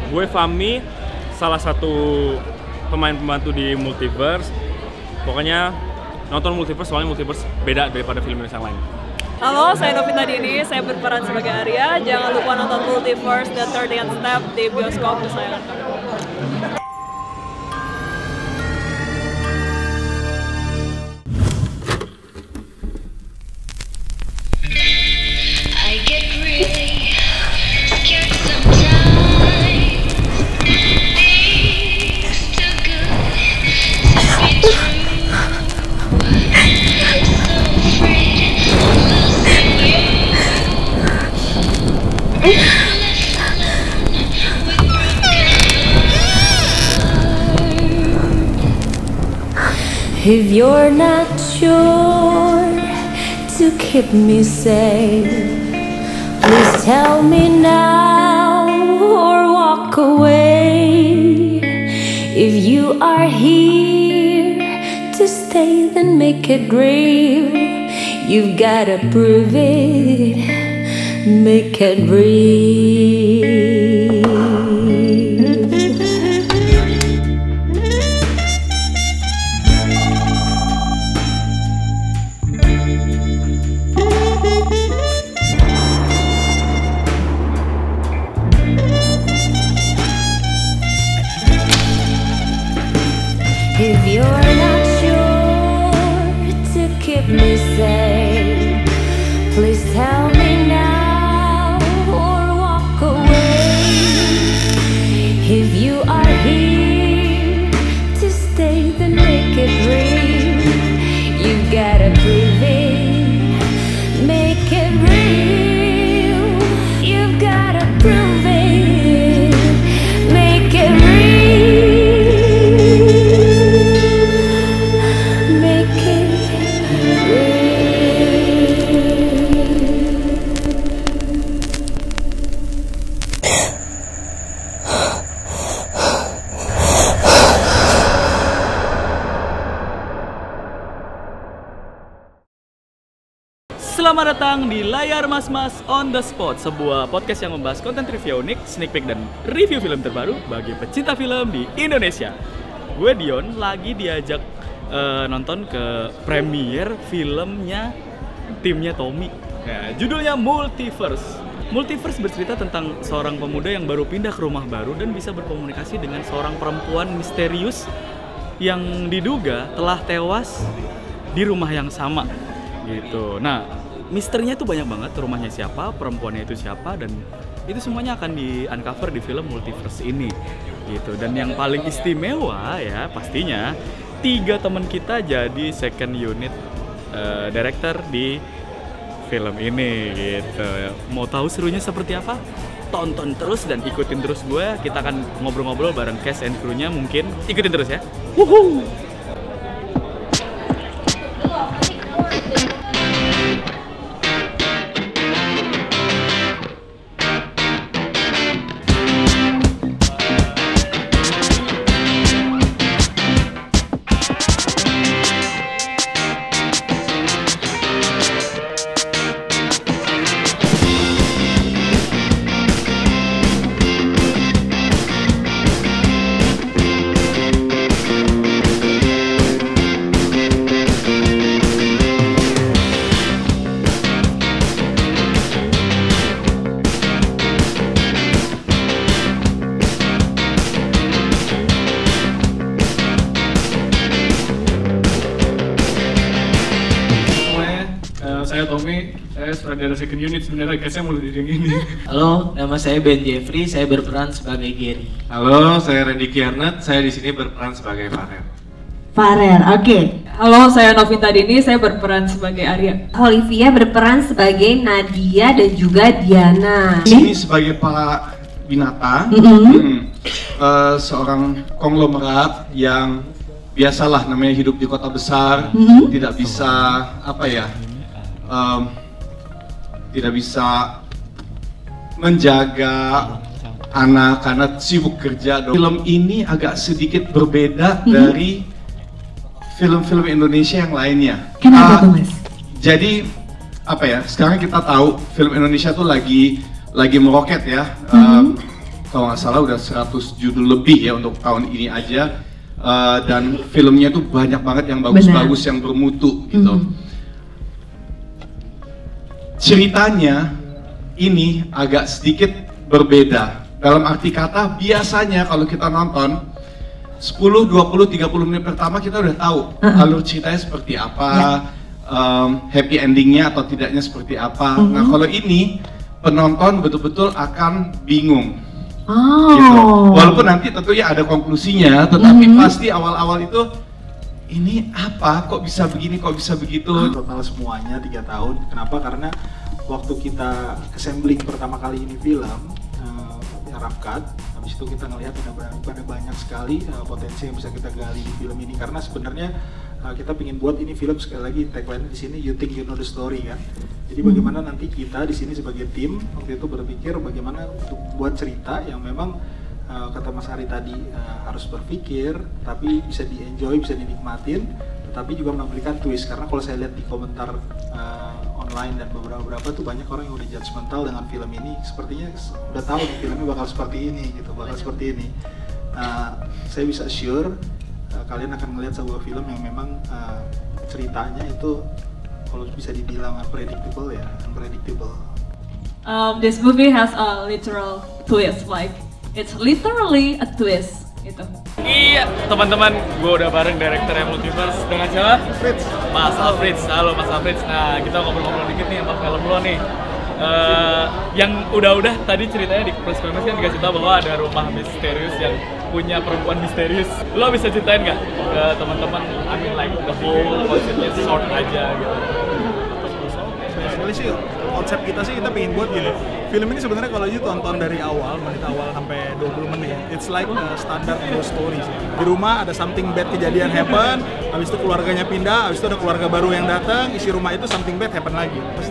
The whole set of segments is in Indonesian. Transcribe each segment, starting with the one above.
Gue Fahmi, salah satu pemain pembantu di Multiverse. Pokoknya nonton Multiverse, soalnya Multiverse beda daripada film Indonesia yang lain. Halo, saya Novita Dini, saya berperan sebagai Arya. Jangan lupa nonton Multiverse The 30th Step di bioskop kesayangan kamu. If you're not sure to keep me safe, please tell me now or walk away. If you are here to stay, then make it real. You've gotta prove it, make it real. If you're not sure to keep me safe, please tell me now or walk away. If you are here to stay, then make it real. You've gotta prove it, make it real. You've gotta prove it, make it real. Selamat datang di Layar Mas-Mas on the Spot, sebuah podcast yang membahas konten trivia unik, sneak peek dan review film terbaru bagi pecinta film di Indonesia. Gue Dion lagi diajak nonton ke premiere filmnya timnya Tommy. Ya, judulnya Multiverse. Multiverse bercerita tentang seorang pemuda yang baru pindah ke rumah baru dan bisa berkomunikasi dengan seorang perempuan misterius yang diduga telah tewas di rumah yang sama. Gitu. Nah, misterinya tuh banyak banget, rumahnya siapa, perempuannya itu siapa, dan itu semuanya akan di-uncover di film Multiverse ini. Gitu. Dan yang paling istimewa ya pastinya 3 teman kita jadi second unit director di film ini gitu. Mau tahu serunya seperti apa? Tonton terus dan ikutin terus gue. Kita akan ngobrol-ngobrol bareng cast and crew-nya, mungkin ikutin terus ya. Wuhuu! Saya Tommy, saya sutradara second unit, sebenarnya guysnya mulai dari yang ini. Halo, nama saya Ben Jeffrey, saya berperan sebagai Gary. Halo, saya Randy Kiarnat, saya di sini berperan sebagai Farer. Farer, oke. Halo, saya Novita Dini, saya berperan sebagai Arya. Olivia berperan sebagai Nadia dan juga Diana. Ini sebagai Pak Binata, seorang konglomerat yang biasalah namanya hidup di kota besar, tidak bisa tidak bisa menjaga anak karena sibuk kerja. Film ini agak sedikit berbeda dari film-film Indonesia yang lainnya. Kenapa tuh, Mas? Jadi sekarang kita tahu film Indonesia tuh lagi meroket ya. kalau nggak salah udah 100 judul lebih ya untuk tahun ini aja. Dan filmnya tuh banyak banget yang bagus-bagus, yang bermutu gitu. Ceritanya ini agak sedikit berbeda. Dalam arti kata, biasanya kalau kita nonton 10, 20, 30 menit pertama kita udah tahu alur ceritanya seperti apa, happy endingnya atau tidaknya seperti apa. Nah kalau ini penonton betul-betul akan bingung. Gitu. Walaupun nanti tentunya ada konklusinya, tetapi pasti awal-awal itu ini apa? Kok bisa begini? Kok bisa begitu? Total semuanya 3 tahun. Kenapa? Karena waktu kita assembling pertama kali ini film, rough cut, habis itu kita ngelihat ada banyak sekali potensi yang bisa kita gali di film ini. Karena sebenarnya kita ingin buat ini film, sekali lagi tagline di sini, you think you know the story kan. Jadi bagaimana nanti kita di sini sebagai tim waktu itu berpikir bagaimana untuk buat cerita yang memang kata Mas Ari tadi harus berpikir, tapi bisa di-enjoy, bisa dinikmatin, tetapi juga memberikan twist. Karena kalau saya lihat di komentar online dan beberapa tuh banyak orang yang udah judgmental dengan film ini, sepertinya udah tahu nih filmnya bakal seperti ini gitu, bakal seperti ini. Saya bisa assure kalian akan melihat sebuah film yang memang ceritanya itu kalau bisa dibilang unpredictable ya, unpredictable. This movie has a literal twist, like it's literally a twist gitu. Iya, teman-teman, gue udah bareng direkturnya Multiverse dengan siapa? Fritz. Mas Alfreds. Halo Mas Alfreds. Nah, kita ngobrol-ngobrol dikit nih sama film lo nih. Yang udah tadi ceritanya di press conference kan dikasih tahu bahwa ada rumah misterius yang punya perempuan misterius. Lo bisa ceritain nggak ke teman-teman? I mean like the whole konsepnya short aja gitu. Sebenarnya sih konsep kita sih kita pengen buat gini. Film ini sebenarnya kalau you tonton dari awal, menit awal sampai 20 menit, it's like a standard ghost story sih. Di rumah ada something bad kejadian happen, habis itu keluarganya pindah, habis itu ada keluarga baru yang datang, isi rumah itu something bad happen lagi. Terus,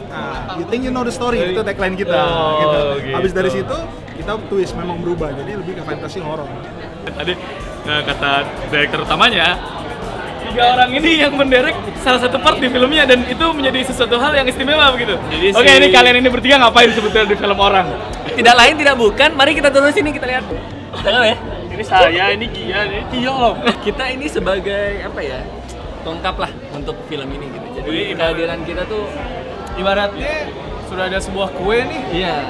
you think you know the story, itu tagline kita. Gitu. Habis dari situ kita twist memang berubah, jadi lebih ke fantasy horror. Tadi kata direktur utamanya, 3 orang ini yang menderek salah satu part di filmnya dan itu menjadi sesuatu hal yang istimewa begitu. Oke, ini kalian ini bertiga ngapain sebetulnya di film orang? Tidak lain tidak bukan, mari kita turun sini kita lihat. Jangan ya. Ini saya, ini Gia, ini Tio loh. Kita ini sebagai apa ya? Pelengkap lah untuk film ini gitu. Jadi kehadiran kita tuh Ibaratnya sudah ada sebuah kue nih,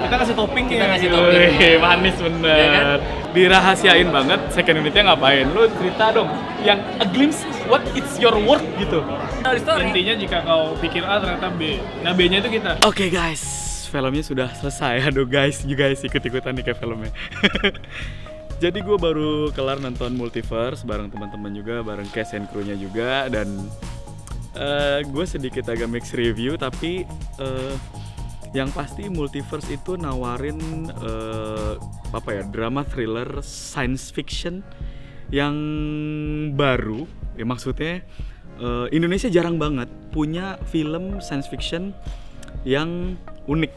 kita kasih topping kita ya. kasih topping. Manis bener. Ya kan? Dirahasiain banget second unitnya ngapain? Lu cerita dong yang a glimpse what it's your work gitu. Intinya jika kau pikir A ternyata B. Nah B-nya itu kita. Oke guys, filmnya sudah selesai. Aduh guys, you guys ikut-ikutan nih kayak filmnya. Jadi gue baru kelar nonton Multiverse bareng teman-teman juga, bareng cast and crew-nya juga, dan gue sedikit agak mixed review, tapi yang pasti Multiverse itu nawarin apa ya, drama thriller science fiction yang baru. Ya maksudnya Indonesia jarang banget punya film science fiction yang unik.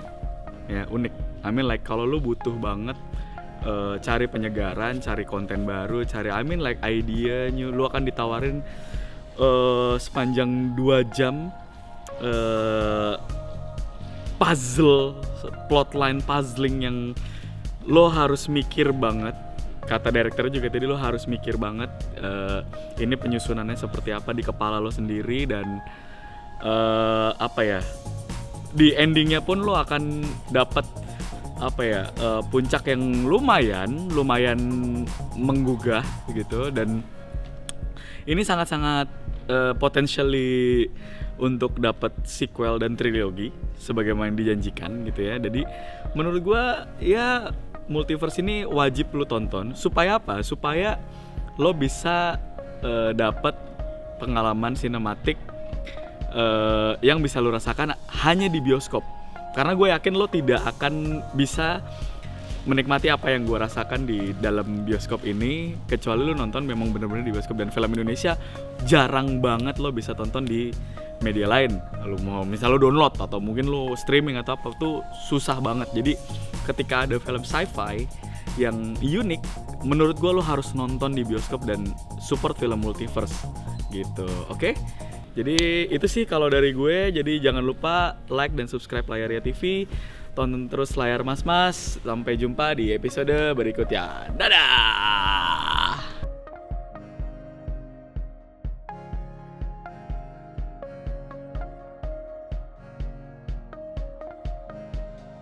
Ya, unik. I mean like kalau lu butuh banget cari penyegaran, cari konten baru, cari I mean like idea new, lu akan ditawarin sepanjang 2 jam puzzle, plotline puzzling yang lo harus mikir banget. Kata direktur juga tadi, lo harus mikir banget ini penyusunannya seperti apa di kepala lo sendiri, dan apa ya, di endingnya pun lo akan dapat apa ya, puncak yang lumayan menggugah gitu. Dan ini sangat-sangat potentially untuk dapat sequel dan trilogi sebagaimana dijanjikan gitu ya. Jadi menurut gua ya Multiverse ini wajib lo tonton. Supaya apa? Supaya lo bisa dapat pengalaman sinematik yang bisa lo rasakan hanya di bioskop. Karena gue yakin lo tidak akan bisa menikmati apa yang gue rasakan di dalam bioskop ini kecuali lo nonton memang bener-bener di bioskop. Dan film Indonesia jarang banget lo bisa tonton di media lain. Lo mau misal lo download atau mungkin lo streaming atau apa tuh susah banget. Jadi ketika ada film sci-fi yang unik, menurut gue lo harus nonton di bioskop dan support film Multiverse gitu. Oke? Jadi itu sih kalau dari gue. Jadi jangan lupa like dan subscribe Layarya TV. Tonton terus layar Mas-Mas. Sampai jumpa di episode berikutnya. Dadah.